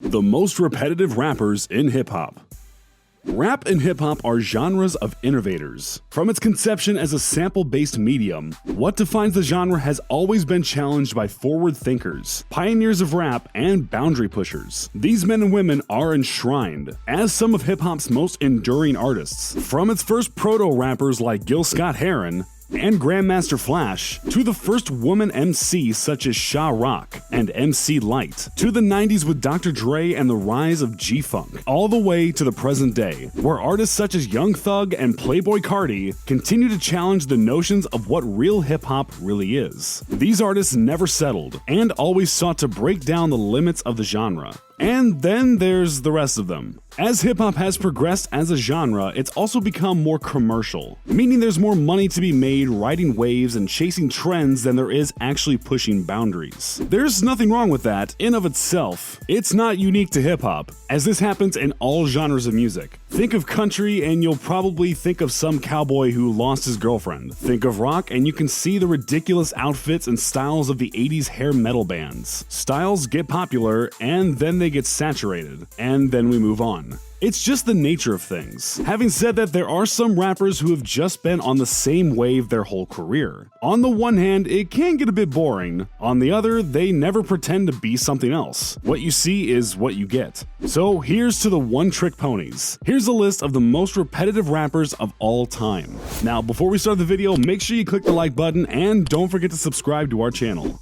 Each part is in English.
The most repetitive rappers in hip-hop. Rap and hip-hop are genres of innovators. From its conception as a sample-based medium, what defines the genre has always been challenged by forward thinkers, pioneers of rap, and boundary pushers. These men and women are enshrined as some of hip-hop's most enduring artists. From its first proto-rappers like Gil-Scott Heron and Grandmaster Flash, to the first woman MC such as Sha-Rock and MC Lyte, to the 90s with Dr.Dre and the rise of G-Funk, all the way to the present day, where artists such as Young Thug and Playboy Carti continue to challenge the notions of what real hip-hop really is. These artists never settled, and always sought to break down the limits of the genre. And then there's the rest of them. As hip-hop has progressed as a genre, it's also become more commercial, meaning there's more money to be made riding waves and chasing trends than there is actually pushing boundaries. There's nothing wrong with that in of itself. It's not unique to hip-hop, as this happens in all genres of music. Think of country and you'll probably think of some cowboy who lost his girlfriend. Think of rock and you can see the ridiculous outfits and styles of the 80s hair metal bands. Styles get popular and then they get saturated, and then we move on. It's just the nature of things. Having said that, there are some rappers who have just been on the same wave their whole career. On the one hand, it can get a bit boring. On the other, they never pretend to be something else. What you see is what you get. So here's to the one-trick ponies. Here's a list of the most repetitive rappers of all time. Now, before we start the video, make sure you click the like button and don't forget to subscribe to our channel.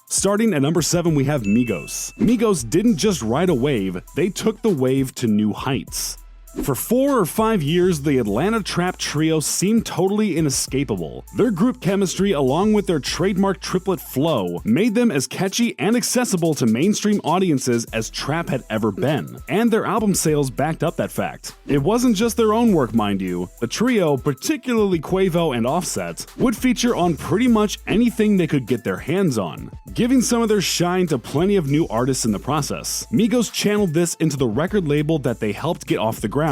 Starting at number 7, we have Migos. Migos didn't just ride a wave, they took the wave to new heights. For 4 or 5 years, the Atlanta trap trio seemed totally inescapable. Their group chemistry, along with their trademark triplet flow, made them as catchy and accessible to mainstream audiences as trap had ever been. And their album sales backed up that fact. It wasn't just their own work, mind you. The trio, particularly Quavo and Offset, would feature on pretty much anything they could get their hands on, giving some of their shine to plenty of new artists in the process. Migos channeled this into the record label that they helped get off the ground,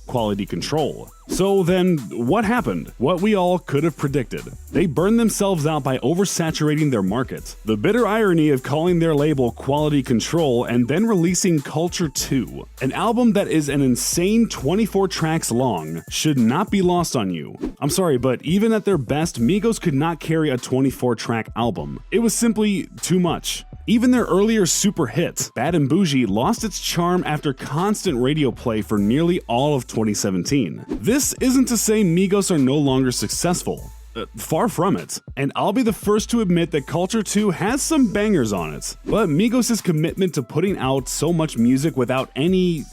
Quality Control. So then, what happened? What we all could have predicted. They burned themselves out by oversaturating their market. The bitter irony of calling their label Quality Control and then releasing Culture 2, an album that is an insane 24 tracks long, should not be lost on you. I'm sorry, but even at their best, Migos could not carry a 24-track album. It was simply too much. Even their earlier super hit, Bad and Bougie, lost its charm after constant radio play for nearly all of 2017. This isn't to say Migos are no longer successful. Far from it. And I'll be the first to admit that Culture 2 has some bangers on it. But Migos' commitment to putting out so much music without any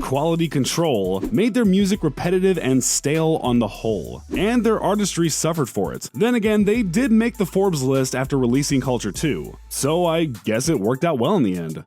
quality control made their music repetitive and stale on the whole, and their artistry suffered for it. Then again, they did make the Forbes list after releasing Culture 2, so I guess it worked out well in the end.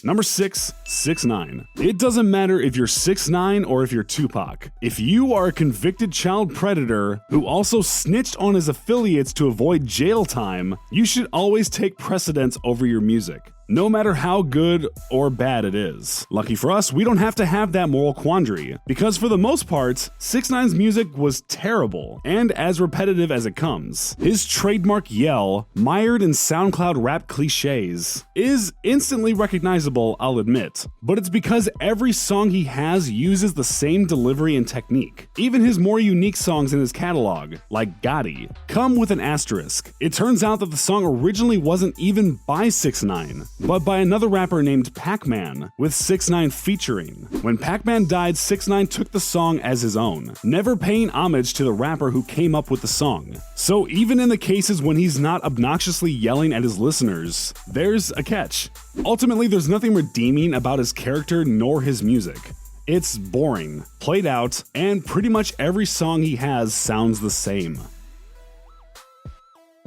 Number 6, 6ix9ine. It doesn't matter if you're 6ix9ine or if you're Tupac. If you are a convicted child predator who also snitched on his affiliates to avoid jail time, you should always take precedence over your music, no matter how good or bad it is. Lucky for us, we don't have to have that moral quandary, because for the most part, 6ix9ine's music was terrible, and as repetitive as it comes. His trademark yell, mired in SoundCloud rap cliches, is instantly recognizable, I'll admit, but it's because every song he has uses the same delivery and technique. Even his more unique songs in his catalog, like Gotti, come with an asterisk. It turns out that the song originally wasn't even by 6ix9ine, but by another rapper named Pac-Man, with 6ix9ine featuring. When Pac-Man died, 6ix9ine took the song as his own, never paying homage to the rapper who came up with the song. So even in the cases when he's not obnoxiously yelling at his listeners, there's a catch. Ultimately, there's nothing redeeming about his character nor his music. It's boring, played out, and pretty much every song he has sounds the same.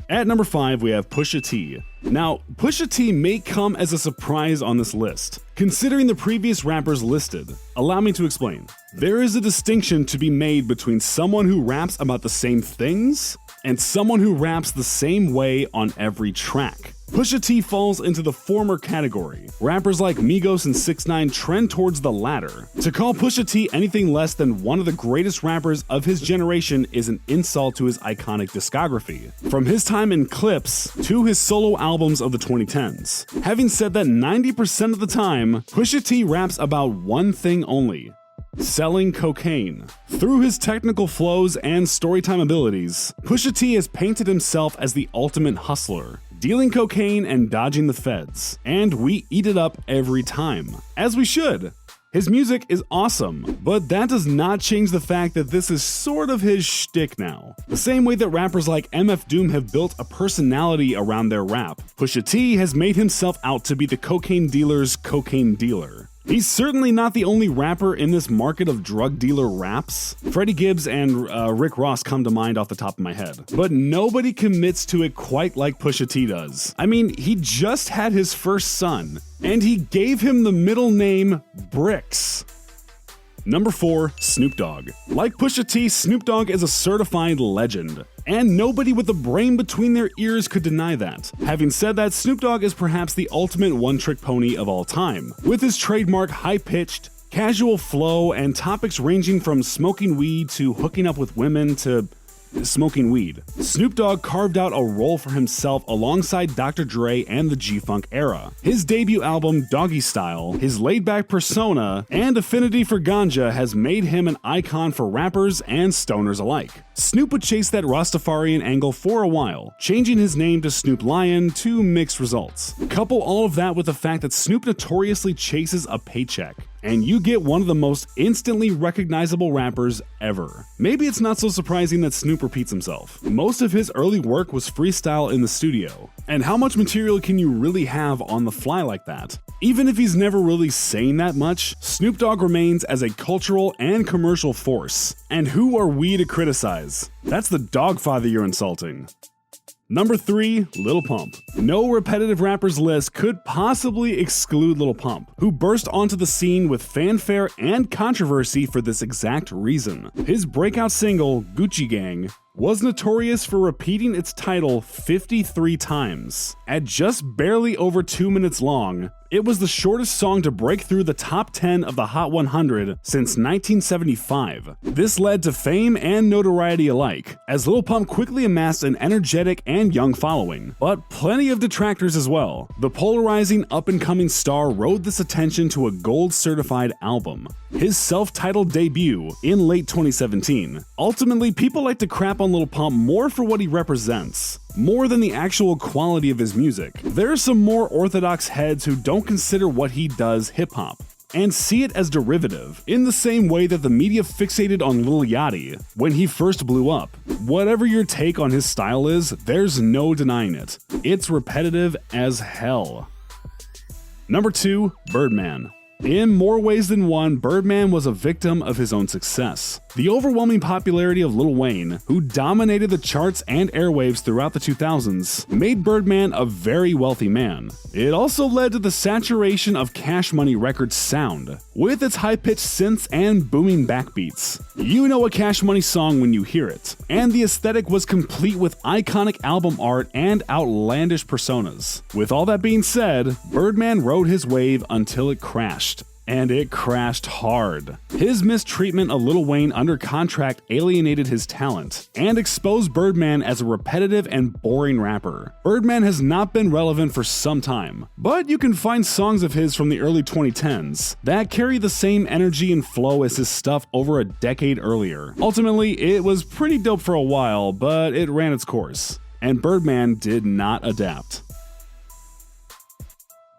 At number 5, we have Pusha T. Now, Pusha T may come as a surprise on this list, considering the previous rappers listed. Allow me to explain. There is a distinction to be made between someone who raps about the same things and someone who raps the same way on every track. Pusha T falls into the former category. Rappers like Migos and 6ix9ine trend towards the latter. To call Pusha T anything less than one of the greatest rappers of his generation is an insult to his iconic discography, from his time in Clips to his solo albums of the 2010s. Having said that, 90% of the time, Pusha T raps about one thing only: selling cocaine. Through his technical flows and storytime abilities, Pusha T has painted himself as the ultimate hustler, dealing cocaine and dodging the feds, and we eat it up every time, as we should. His music is awesome, but that does not change the fact that this is sort of his shtick now. The same way that rappers like MF Doom have built a personality around their rap, Pusha T has made himself out to be the cocaine dealer's cocaine dealer. He's certainly not the only rapper in this market of drug dealer raps. Freddie Gibbs and Rick Ross come to mind off the top of my head. But nobody commits to it quite like Pusha T does. I mean, he just had his first son, and he gave him the middle name Bricks. Number 4, Snoop Dogg. Like Pusha T, Snoop Dogg is a certified legend, and nobody with a brain between their ears could deny that. Having said that, Snoop Dogg is perhaps the ultimate one-trick pony of all time, with his trademark high-pitched, casual flow and topics ranging from smoking weed to hooking up with women to smoking weed. Snoop Dogg carved out a role for himself alongside Dr. Dre and the G-Funk era. His debut album, Doggy Style, his laid-back persona, and affinity for ganja has made him an icon for rappers and stoners alike. Snoop would chase that Rastafarian angle for a while, changing his name to Snoop Lion to mixed results. Couple all of that with the fact that Snoop notoriously chases a paycheck, and you get one of the most instantly recognizable rappers ever. Maybe it's not so surprising that Snoop repeats himself. Most of his early work was freestyle in the studio, and how much material can you really have on the fly like that? Even if he's never really saying that much, Snoop Dogg remains as a cultural and commercial force. And who are we to criticize? That's the dogfather you're insulting. Number 3, Lil Pump. No repetitive rappers list could possibly exclude Lil Pump, who burst onto the scene with fanfare and controversy for this exact reason. His breakout single, Gucci Gang, was notorious for repeating its title 53 times. At just barely over 2 minutes long, it was the shortest song to break through the top 10 of the Hot 100 since 1975. This led to fame and notoriety alike, as Lil Pump quickly amassed an energetic and young following, but plenty of detractors as well. The polarizing up-and-coming star rode this attention to a gold-certified album, his self-titled debut in late 2017. Ultimately, people like to crap on Lil Pump more for what he represents, more than the actual quality of his music. There are some more orthodox heads who don't consider what he does hip-hop, and see it as derivative, in the same way that the media fixated on Lil Yachty when he first blew up. Whatever your take on his style is, there's no denying it. It's repetitive as hell. Number 2, Birdman. In more ways than one, Birdman was a victim of his own success. The overwhelming popularity of Lil Wayne, who dominated the charts and airwaves throughout the 2000s, made Birdman a very wealthy man. It also led to the saturation of Cash Money Records' sound, with its high-pitched synths and booming backbeats. You know a Cash Money song when you hear it, and the aesthetic was complete with iconic album art and outlandish personas. With all that being said, Birdman rode his wave until it crashed. And it crashed hard. His mistreatment of Lil Wayne under contract alienated his talent and exposed Birdman as a repetitive and boring rapper. Birdman has not been relevant for some time, but you can find songs of his from the early 2010s that carry the same energy and flow as his stuff over a decade earlier. Ultimately, it was pretty dope for a while, but it ran its course, and Birdman did not adapt.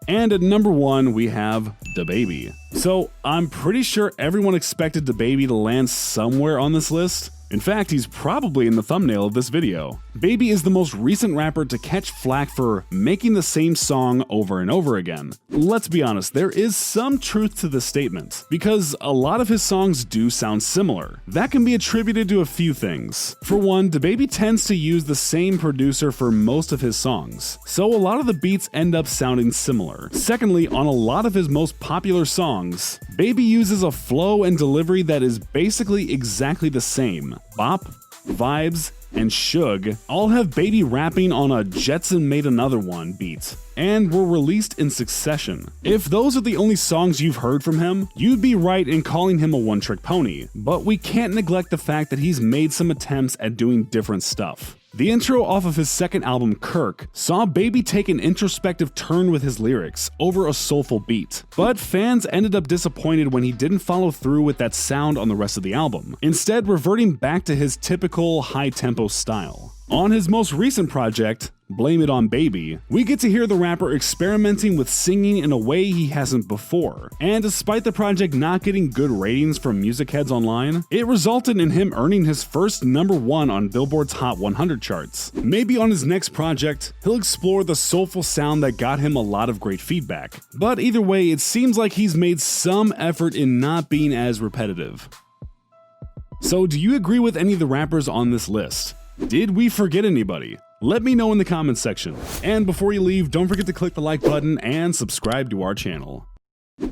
And at number 1, we have DaBaby. So I'm pretty sure everyone expected DaBaby to land somewhere on this list. In fact, he's probably in the thumbnail of this video. Baby is the most recent rapper to catch flack for making the same song over and over again. Let's be honest, there is some truth to this statement, because a lot of his songs do sound similar. That can be attributed to a few things. For one, DaBaby tends to use the same producer for most of his songs, so a lot of the beats end up sounding similar. Secondly, on a lot of his most popular songs, Baby uses a flow and delivery that is basically exactly the same. Bop, vibes, and Suge all have Baby rapping on a Jetson Made Another One beat, and were released in succession. If those are the only songs you've heard from him, you'd be right in calling him a one-trick pony, but we can't neglect the fact that he's made some attempts at doing different stuff. The intro off of his second album, Kirk, saw Baby take an introspective turn with his lyrics over a soulful beat, but fans ended up disappointed when he didn't follow through with that sound on the rest of the album, instead reverting back to his typical high-tempo style. On his most recent project, Blame It On Baby, we get to hear the rapper experimenting with singing in a way he hasn't before, and despite the project not getting good ratings from music heads online, it resulted in him earning his first #1 on Billboard's Hot 100 charts. Maybe on his next project, he'll explore the soulful sound that got him a lot of great feedback, but either way, it seems like he's made some effort in not being as repetitive. So do you agree with any of the rappers on this list? Did we forget anybody? Let me know in the comments section. And before you leave, don't forget to click the like button and subscribe to our channel.